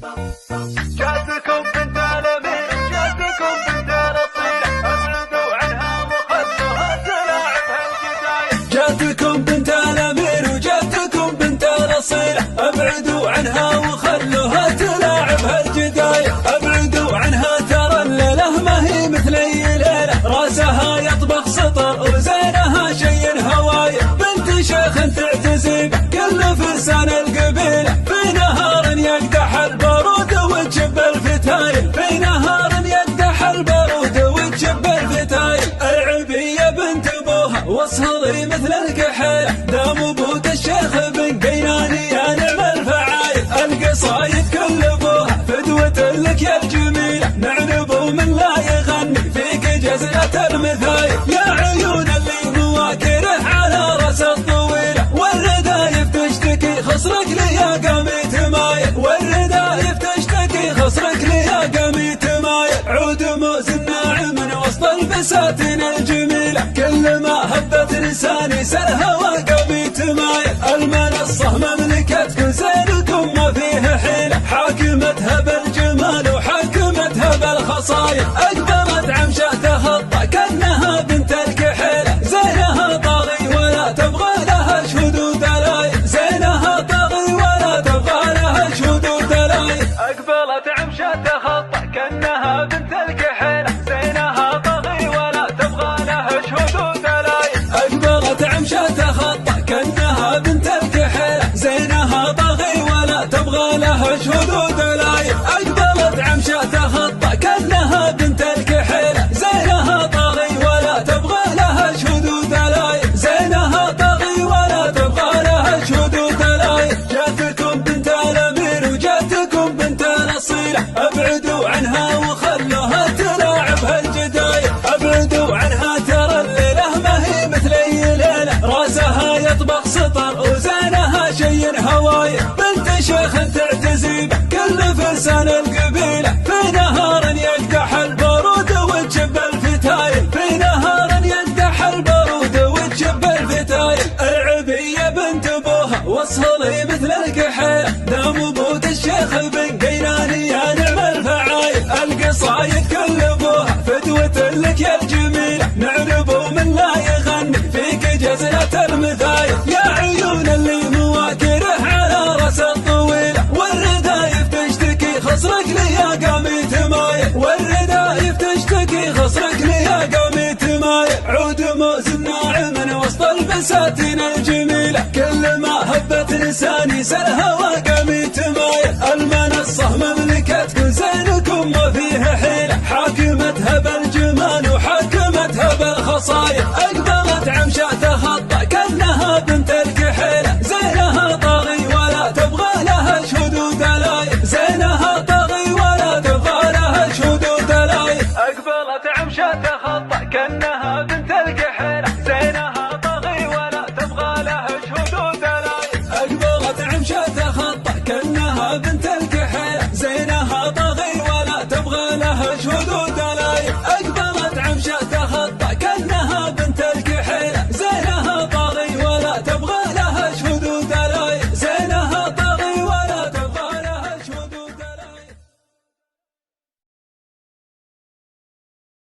جاتكم بنت الامير جاتكم بنت الاصيله ابعدوا عنها وخلوها تلاعب هالجدايل. جاتكم بنت الامير وجاتكم بنت الاصيله ابعدوا عنها وخلوها تلاعب هالجدايل. ابعدوا عنها ترى الليله ما هي مثل اي ليله، راسها يطبخ سطر وزينها شي هوايه. بنت شيخ تعتزي به كل فرسان القبيله، في نهار يقدح البارود وتشب الفتايل. في نهار يقدح البارود وتشب الفتايل. العبيه بنت ابوها وصهري مثل الكحيله، دام وجود الشيخ بن قيناني يا نعم الفعايل. القصايد كل ابوها فدوة لك يا الجميله، نعنبو من لا يغني فيك جزلة المثايل. يا عيون اللي مواكره على راس الطويله، والردايف تشتكي خصرك لي يا قامي تمايل. والردايف تشتكي خصرك لي يا قامي تمايل. عود موز الناعم من وسط البساتين الجميله، كل ما هبت لساني سلها وقامي تمايل. المنصه مملكتكم زينكم ما فيه حيله، حاكمتها بالجمال وحاكمتها بالخصايا. اقبلت عمشه تخطى كانها بنت الكحيله، زينها طاغي ولا تبغى لها شهود ودلايل. زينها طاغي ولا تبغى لها شهود ودلايل. اقبلت عمشه تخطى كانها بنت الكحيله، زينها طاغي ولا تبغى لها شهود ودلايل. اقبلت عمشه تخطى كانها بنت الكحيله، زينها طاغي ولا تبغى لها شهود ودلايل. اقبلت عمشه تخطى كانها بنت الكحيله، زينها طاغي ولا تبغى لها شهود ودلايل. زينها طاغي ولا تبغى لها شهود ودلايل. جاتكم بنت الامير وجاتكم بنت الاصيله، ابعدوا عنها وخلوها تلاعب هالجدايل. ابعدوا عنها ترى الليله ما هي مثل اي ليله، راسها يطبخ سطر وزينها شي هوايه. بنت شيخ تعتزي به كل فرسان القبيله، في نهار يقدح البارود وتشب الفتايل. في نهار يقدح البارود وتشب الفتايل. العبيه بنت ابوها وصهري مثل الكحيله، دام وجود الشيخ بن قيناني يا نعم الفعايل. القصايد كل ابوها فدوة لك يا الجميله، نعنبو من لا يغني فيك جزلة المثايل. يا عيون اللي مواكره على راس الطويله، والردايف تشتكي خصرك لي يا قامي تمايل. والردايف تشتكي خصرك لي يا قامي تمايل. عود موز الناعم من وسط البساتين الجميله، كل ما هبت لساني سلها وقامي